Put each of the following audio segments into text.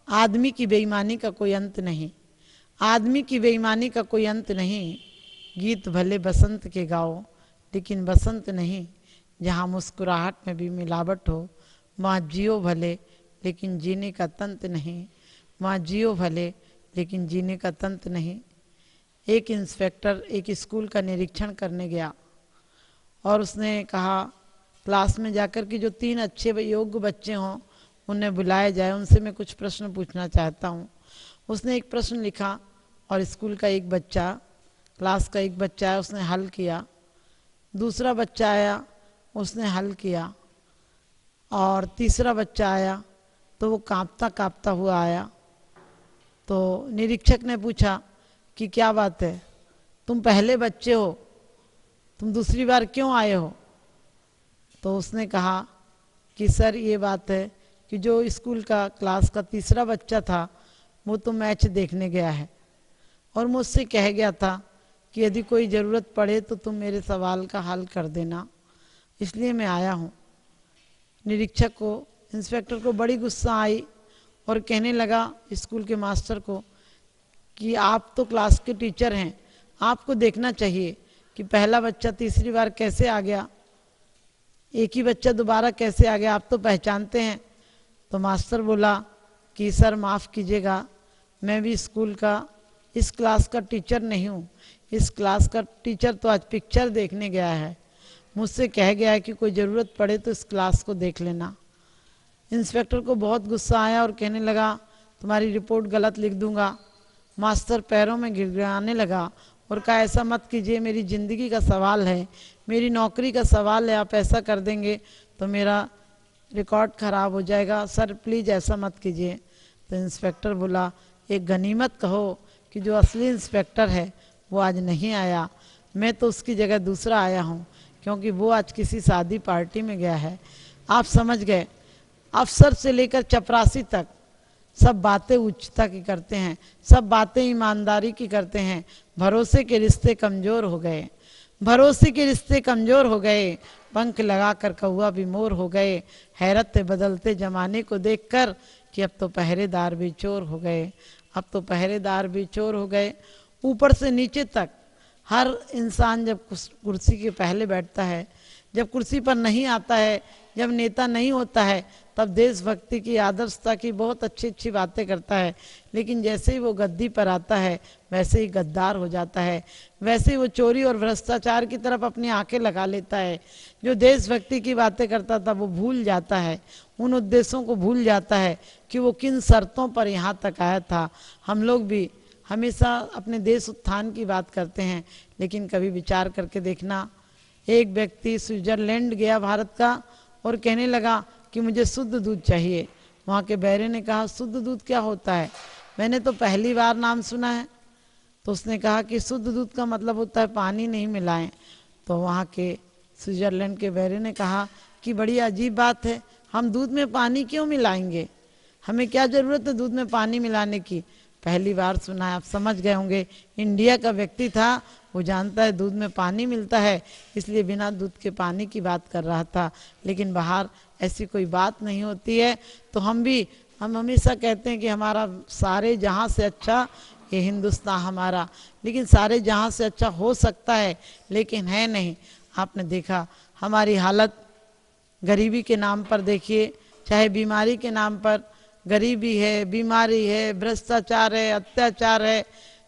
आदमी की बेईमानी का कोई अंत नहीं, आदमी की बेईमानी का कोई अंत नहीं। गीत भले बसंत के गाओ, लेकिन बसंत नहीं। जहाँ मुस्कुराहट में भी मिलावट हो, वहाँ जियो भले, लेकिन जीने का तंत नहीं। वहाँ जियो भले, लेकिन जीने का तंत नहीं। एक इंस्पेक्टर एक स्कूल का निरीक्षण करने गया और उसने कहा क्लास में जाकर कि जो 3 अच्छे योग्य बच्चे हों उन्हें बुलाया जाए, उनसे मैं कुछ प्रश्न पूछना चाहता हूँ। उसने एक प्रश्न लिखा और स्कूल का एक बच्चा, क्लास का एक बच्चा है, उसने हल किया। दूसरा बच्चा आया, उसने हल किया। और तीसरा बच्चा आया तो वो कांपता कांपता हुआ आया। तो निरीक्षक ने पूछा कि क्या बात है, तुम पहले बच्चे हो, तुम दूसरी बार क्यों आए हो? तो उसने कहा कि सर ये बात है कि जो स्कूल का क्लास का तीसरा बच्चा था वो तो मैच देखने गया है और मुझसे कह गया था कि यदि कोई ज़रूरत पड़े तो तुम मेरे सवाल का हल कर देना, इसलिए मैं आया हूँ। निरीक्षक को, इंस्पेक्टर को बड़ी गुस्सा आई और कहने लगा स्कूल के मास्टर को कि आप तो क्लास के टीचर हैं, आपको देखना चाहिए कि पहला बच्चा तीसरी बार कैसे आ गया, एक ही बच्चा दोबारा कैसे आ गया, आप तो पहचानते हैं। तो मास्टर बोला कि सर माफ़ कीजिएगा, मैं भी स्कूल का इस क्लास का टीचर नहीं हूँ, इस क्लास का टीचर तो आज पिक्चर देखने गया है, मुझसे कह गया है कि कोई ज़रूरत पड़े तो इस क्लास को देख लेना। इंस्पेक्टर को बहुत गुस्सा आया और कहने लगा तुम्हारी रिपोर्ट गलत लिख दूंगा। मास्टर पैरों में गिड़गिड़ाने लगा और कहा ऐसा मत कीजिए, मेरी ज़िंदगी का सवाल है, मेरी नौकरी का सवाल है, आप ऐसा कर देंगे तो मेरा रिकॉर्ड ख़राब हो जाएगा, सर प्लीज़ ऐसा मत कीजिए। तो इंस्पेक्टर बोला एक गनीमत कहो कि जो असली इंस्पेक्टर है वो आज नहीं आया, मैं तो उसकी जगह दूसरा आया हूँ, क्योंकि वो आज किसी शादी पार्टी में गया है। आप समझ गए, अफसर से लेकर चपरासी तक सब बातें उच्चता की करते हैं, सब बातें ईमानदारी की करते हैं। भरोसे के रिश्ते कमज़ोर हो गए, भरोसे के रिश्ते कमज़ोर हो गए, पंख लगाकर कौवा भी मोर हो गए। हैरत है बदलते ज़माने को देखकर कि अब तो पहरेदार भी चोर हो गए, अब तो पहरेदार भी चोर हो गए। ऊपर से नीचे तक हर इंसान जब कुर्सी के पहले बैठता है, जब कुर्सी पर नहीं आता है, जब नेता नहीं होता है, तब देशभक्ति की, आदर्शता की बहुत अच्छी अच्छी बातें करता है। लेकिन जैसे ही वो गद्दी पर आता है वैसे ही गद्दार हो जाता है, वैसे ही वो चोरी और भ्रष्टाचार की तरफ अपनी आंखें लगा लेता है। जो देशभक्ति की बातें करता था वो भूल जाता है, उन उद्देश्यों को भूल जाता है कि वो किन शर्तों पर यहाँ तक आया था। हम लोग भी हमेशा अपने देश उत्थान की बात करते हैं, लेकिन कभी विचार करके देखना, एक व्यक्ति स्विट्जरलैंड गया भारत का और कहने लगा कि मुझे शुद्ध दूध चाहिए। वहाँ के बैरे ने कहा शुद्ध दूध क्या होता है, मैंने तो पहली बार नाम सुना है। तो उसने कहा कि शुद्ध दूध का मतलब होता है पानी नहीं मिलाएं। तो वहाँ के स्विट्जरलैंड के बैरे ने कहा कि बड़ी अजीब बात है, हम दूध में पानी क्यों मिलाएंगे, हमें क्या ज़रूरत है दूध में पानी मिलाने की, पहली बार सुना है। आप समझ गए होंगे इंडिया का व्यक्ति था, वो जानता है दूध में पानी मिलता है, इसलिए बिना दूध के पानी की बात कर रहा था। लेकिन बाहर ऐसी कोई बात नहीं होती है। तो हम हमेशा कहते हैं कि हमारा सारे जहाँ से अच्छा ये हिंदुस्तान हमारा, लेकिन सारे जहाँ से अच्छा हो सकता है लेकिन है नहीं। आपने देखा हमारी हालत, गरीबी के नाम पर देखिए, चाहे बीमारी के नाम पर, गरीबी है, बीमारी है, भ्रष्टाचार है, अत्याचार है,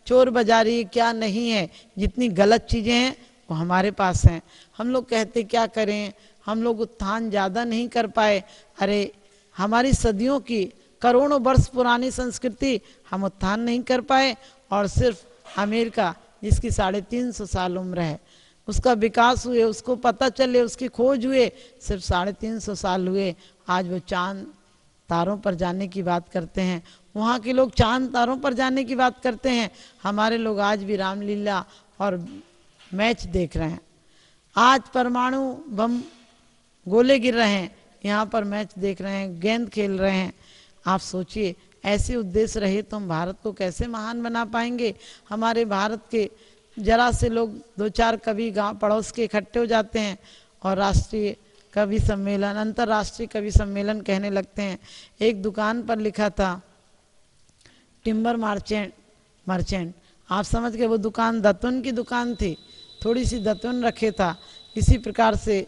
चोर बाजारी, क्या नहीं है, जितनी गलत चीज़ें हैं वो हमारे पास हैं। हम लोग कहते क्या करें, हम लोग उत्थान ज़्यादा नहीं कर पाए। अरे हमारी सदियों की, करोड़ों वर्ष पुरानी संस्कृति हम उत्थान नहीं कर पाए, और सिर्फ अमेरिका जिसकी 350 साल उम्र है, उसका विकास हुए, उसको पता चले, उसकी खोज हुए, सिर्फ 350 साल हुए। आज वो चांद तारों पर जाने की बात करते हैं, वहाँ के लोग चांद तारों पर जाने की बात करते हैं, हमारे लोग आज भी रामलीला और मैच देख रहे हैं। आज परमाणु बम गोले गिर रहे हैं, यहाँ पर मैच देख रहे हैं, गेंद खेल रहे हैं। आप सोचिए ऐसे उद्देश्य रहे तो हम भारत को कैसे महान बना पाएंगे। हमारे भारत के जरा से लोग 2-4 कवि गांव पड़ोस के इकट्ठे हो जाते हैं और राष्ट्रीय कवि सम्मेलन, अंतर्राष्ट्रीय कवि सम्मेलन कहने लगते हैं। एक दुकान पर लिखा था टिम्बर मर्चेंट मर्चेंट आप समझ गए, वो दुकान दतुन की दुकान थी, थोड़ी सी दतुन रखे था। इसी प्रकार से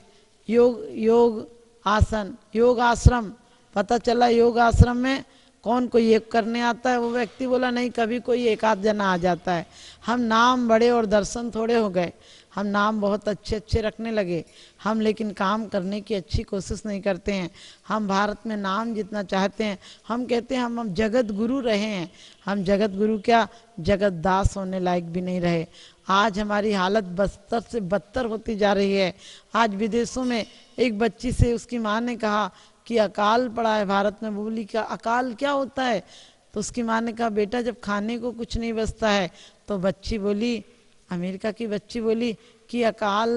योग आसन, योग आश्रम, पता चला योग आश्रम में कौन कोई एक करने आता है, वो व्यक्ति बोला नहीं, कभी कोई एक आध जना आ जाता है। हम नाम बड़े और दर्शन थोड़े हो गए, हम नाम बहुत अच्छे अच्छे रखने लगे हम, लेकिन काम करने की अच्छी कोशिश नहीं करते हैं। हम भारत में नाम जितना चाहते हैं, हम कहते हैं हम जगत गुरु रहे हैं, हम जगत गुरु क्या, जगत दास होने लायक भी नहीं रहे। आज हमारी हालत बदतर से बदतर होती जा रही है। आज विदेशों में एक बच्ची से उसकी माँ ने कहा कि अकाल पड़ा है भारत में, बोली क्या अकाल क्या होता है, तो उसकी माँ ने कहा बेटा जब खाने को कुछ नहीं बचता है, तो बच्ची बोली, अमेरिका की बच्ची बोली कि अकाल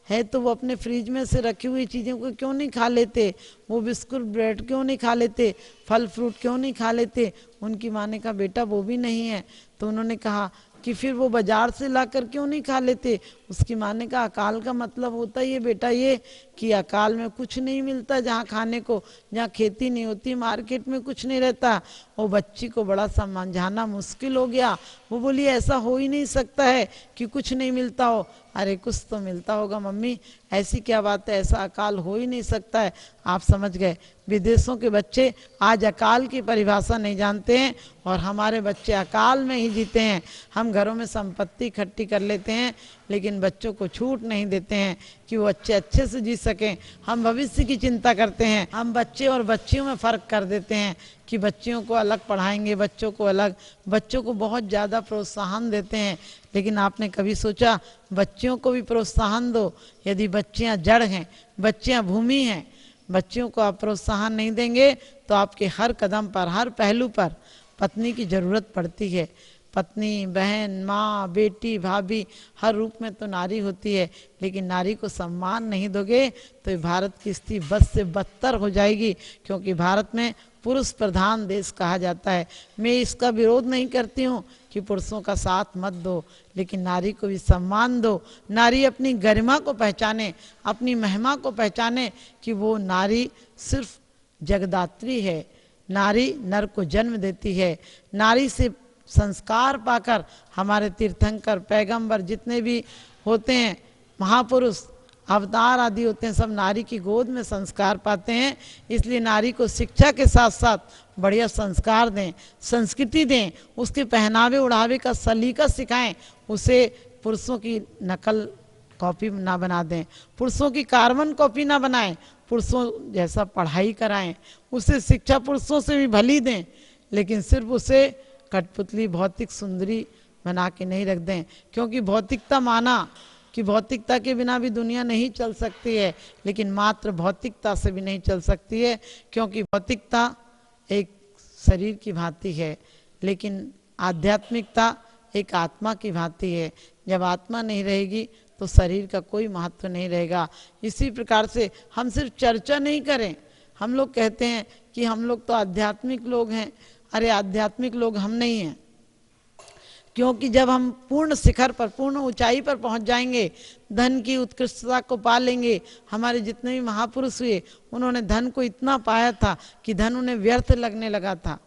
है तो वो अपने फ्रिज में से रखी हुई चीज़ों को क्यों नहीं खा लेते, वो बिस्कुट ब्रेड क्यों नहीं खा लेते, फल फ्रूट क्यों नहीं खा लेते। उनकी माँ ने कहा बेटा वो भी नहीं है, तो उन्होंने कहा कि फिर वो बाजार से लाकर क्यों नहीं खा लेते। उसकी माँ ने कहा अकाल का मतलब होता ही है बेटा ये कि अकाल में कुछ नहीं मिलता, जहाँ खाने को, जहाँ खेती नहीं होती, मार्केट में कुछ नहीं रहता। वो बच्ची को बड़ा समझाना मुश्किल हो गया। वो बोली ऐसा हो ही नहीं सकता है कि कुछ नहीं मिलता हो। अरे कुछ तो मिलता होगा मम्मी, ऐसी क्या बात है, ऐसा अकाल हो ही नहीं सकता है। आप समझ गए, विदेशों के बच्चे आज अकाल की परिभाषा नहीं जानते हैं और हमारे बच्चे अकाल में ही जीते हैं। हम घरों में संपत्ति इकट्ठी कर लेते हैं, लेकिन बच्चों को छूट नहीं देते हैं कि वो अच्छे से जी सकें। हम भविष्य की चिंता करते हैं, हम बच्चे और बच्चियों में फ़र्क कर देते हैं कि बच्चियों को अलग पढ़ाएंगे, बच्चों को अलग, बच्चों को बहुत ज़्यादा प्रोत्साहन देते हैं। लेकिन आपने कभी सोचा बच्चियों को भी प्रोत्साहन दो। यदि बच्चियां जड़ हैं, बच्चियां भूमि हैं, बच्चियों को आप प्रोत्साहन नहीं देंगे तो आपके हर कदम पर, हर पहलू पर पत्नी की ज़रूरत पड़ती है। पत्नी, बहन, माँ, बेटी, भाभी, हर रूप में तो नारी होती है, लेकिन नारी को सम्मान नहीं दोगे तो भारत की स्थिति बद से बदतर हो जाएगी। क्योंकि भारत में पुरुष प्रधान देश कहा जाता है। मैं इसका विरोध नहीं करती हूँ कि पुरुषों का साथ मत दो, लेकिन नारी को भी सम्मान दो। नारी अपनी गरिमा को पहचाने, अपनी महिमा को पहचाने कि वो नारी सिर्फ जगदात्री है। नारी नर को जन्म देती है। नारी से संस्कार पाकर हमारे तीर्थंकर, पैगंबर जितने भी होते हैं, महापुरुष, अवतार आदि होते हैं, सब नारी की गोद में संस्कार पाते हैं। इसलिए नारी को शिक्षा के साथ साथ बढ़िया संस्कार दें, संस्कृति दें, उसके पहनावे उड़ावे का सलीका सिखाएं। उसे पुरुषों की नकल कॉपी ना बना दें, पुरुषों की कार्बन कॉपी ना बनाएं, पुरुषों जैसा पढ़ाई कराएं, उसे शिक्षा पुरुषों से भी भली दें, लेकिन सिर्फ उसे कठपुतली भौतिक सुंदरी बना के नहीं रख दें। क्योंकि भौतिकता माना कि भौतिकता के बिना भी दुनिया नहीं चल सकती है, लेकिन मात्र भौतिकता से भी नहीं चल सकती है। क्योंकि भौतिकता एक शरीर की भांति है, लेकिन आध्यात्मिकता एक आत्मा की भांति है। जब आत्मा नहीं रहेगी तो शरीर का कोई महत्व नहीं रहेगा। इसी प्रकार से हम सिर्फ चर्चा नहीं करें। हम लोग कहते हैं कि हम लोग तो आध्यात्मिक लोग हैं। अरे आध्यात्मिक लोग हम नहीं हैं, क्योंकि जब हम पूर्ण शिखर पर, पूर्ण ऊंचाई पर पहुंच जाएंगे, धन की उत्कृष्टता को पा लेंगे। हमारे जितने भी महापुरुष हुए, उन्होंने धन को इतना पाया था कि धन उन्हें व्यर्थ लगने लगा था,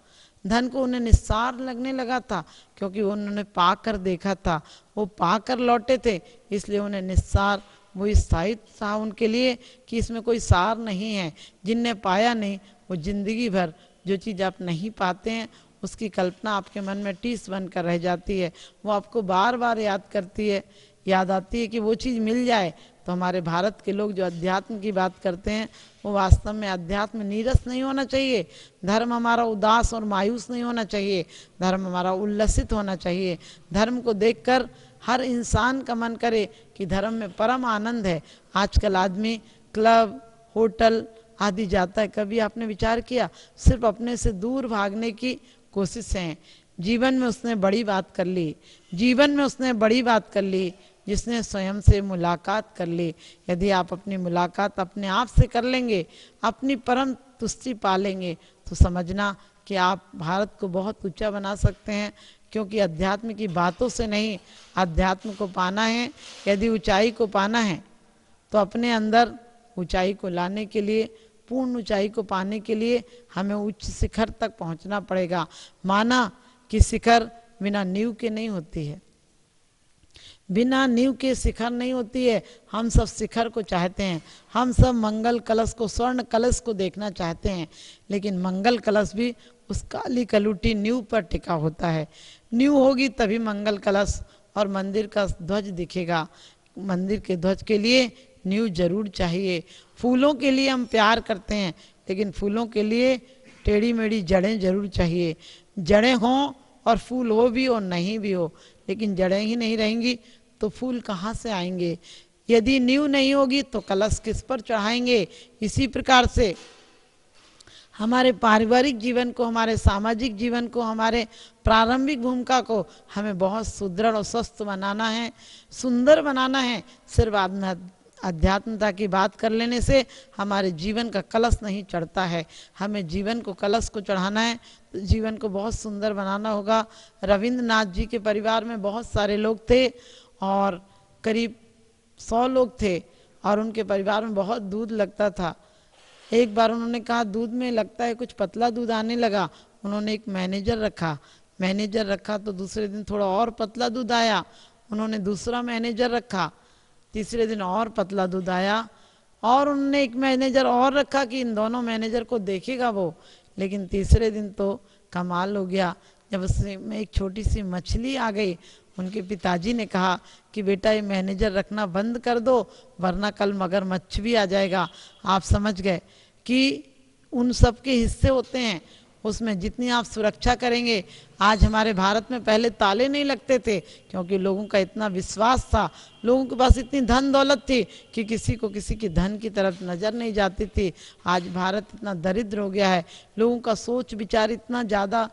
धन को उन्हें निस्सार लगने लगा था, क्योंकि उन्होंने पाकर देखा था, वो पाकर लौटे थे, इसलिए उन्हें निस्सार, वो स्थायित्व था उनके लिए कि इसमें कोई सार नहीं है। जिनने पाया नहीं, वो जिंदगी भर जो चीज़ आप नहीं पाते हैं उसकी कल्पना आपके मन में टीस बनकर रह जाती है। वो आपको बार बार याद आती है कि वो चीज़ मिल जाए। तो हमारे भारत के लोग जो अध्यात्म की बात करते हैं, वो वास्तव में अध्यात्म नीरस नहीं होना चाहिए। धर्म हमारा उदास और मायूस नहीं होना चाहिए, धर्म हमारा उल्लसित होना चाहिए। धर्म को देखकर हर इंसान का मन करे कि धर्म में परम आनंद है। आजकल आदमी क्लब, होटल आदि जाता है। कभी आपने विचार किया, सिर्फ अपने से दूर भागने की कोशिश है। जीवन में उसने बड़ी बात कर ली, जीवन में उसने बड़ी बात कर ली जिसने स्वयं से मुलाकात कर ली। यदि आप अपनी मुलाकात अपने आप से कर लेंगे, अपनी परम तुष्टि पा लेंगे, तो समझना कि आप भारत को बहुत ऊंचा बना सकते हैं। क्योंकि अध्यात्म की बातों से नहीं, अध्यात्म को पाना है, यदि ऊंचाई को पाना है तो अपने अंदर ऊंचाई को लाने के लिए, पूर्ण ऊंचाई को पाने के लिए हमें उच्च शिखर तक पहुंचना पड़ेगा। माना कि शिखर बिना नींव के नहीं होती है, बिना नींव के शिखर नहीं होती है। हम सब शिखर को चाहते हैं, हम सब मंगल कलश को, स्वर्ण कलश को देखना चाहते हैं, लेकिन मंगल कलश भी उस काली कलूटी नींव पर टिका होता है। नींव होगी तभी मंगल कलश और मंदिर का ध्वज दिखेगा। मंदिर के ध्वज के लिए नींव जरूर चाहिए। फूलों के लिए हम प्यार करते हैं, लेकिन फूलों के लिए टेढ़ी मेढ़ी जड़ें जरूर चाहिए। जड़ें हों और फूल हो भी और नहीं भी हो, लेकिन जड़ें ही नहीं रहेंगी तो फूल कहाँ से आएंगे। यदि नींव नहीं होगी तो कलश किस पर चढ़ाएंगे। इसी प्रकार से हमारे पारिवारिक जीवन को, हमारे सामाजिक जीवन को, हमारे प्रारंभिक भूमिका को हमें बहुत सुदृढ़ और स्वस्थ बनाना है, सुंदर बनाना है। सिर्फ अध्यात्मता की बात कर लेने से हमारे जीवन का कलश नहीं चढ़ता है। हमें जीवन को, कलश को चढ़ाना है तो जीवन को बहुत सुंदर बनाना होगा। रविंद्रनाथ जी के परिवार में बहुत सारे लोग थे और करीब 100 लोग थे और उनके परिवार में बहुत दूध लगता था। एक बार उन्होंने कहा दूध में लगता है कुछ पतला दूध आने लगा। उन्होंने एक मैनेजर रखा तो दूसरे दिन थोड़ा और पतला दूध आया। उन्होंने दूसरा मैनेजर रखा, तीसरे दिन और पतला दूध आया और उन्होंने एक मैनेजर और रखा कि इन दोनों मैनेजर को देखेगा वो। लेकिन तीसरे दिन तो कमाल हो गया, जब उसमें एक छोटी सी मछली आ गई। उनके पिताजी ने कहा कि बेटा ये मैनेजर रखना बंद कर दो, वरना कल मगरमच्छ भी आ जाएगा। आप समझ गए कि उन सब के हिस्से होते हैं, उसमें जितनी आप सुरक्षा करेंगे। आज हमारे भारत में पहले ताले नहीं लगते थे क्योंकि लोगों का इतना विश्वास था, लोगों के पास इतनी धन दौलत थी कि किसी को किसी की धन की तरफ नज़र नहीं जाती थी। आज भारत इतना दरिद्र हो गया है, लोगों का सोच विचार इतना ज़्यादा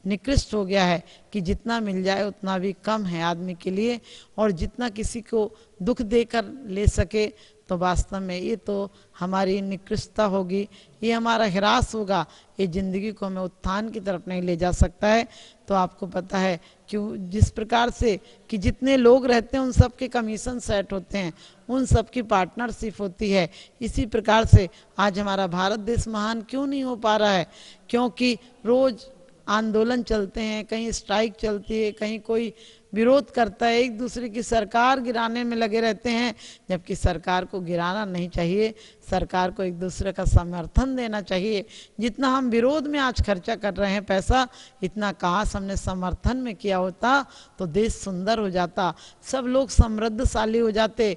निकृष्ट हो गया है कि जितना मिल जाए उतना भी कम है आदमी के लिए, और जितना किसी को दुख देकर ले सके तो वास्तव में ये तो हमारी निकृष्टता होगी, ये हमारा ह्रास होगा, ये ज़िंदगी को हमें उत्थान की तरफ नहीं ले जा सकता है। तो आपको पता है कि जिस प्रकार से कि जितने लोग रहते हैं उन सब के कमीशन सेट होते हैं, उन सब की पार्टनरशिप होती है। इसी प्रकार से आज हमारा भारत देश महान क्यों नहीं हो पा रहा है? क्योंकि रोज़ आंदोलन चलते हैं, कहीं स्ट्राइक चलती है, कहीं कोई विरोध करता है, एक दूसरे की सरकार गिराने में लगे रहते हैं, जबकि सरकार को गिराना नहीं चाहिए। सरकार को एक दूसरे का समर्थन देना चाहिए। जितना हम विरोध में आज खर्चा कर रहे हैं पैसा, इतना काश हमने समर्थन में किया होता तो देश सुंदर हो जाता, सब लोग समृद्धशाली हो जाते।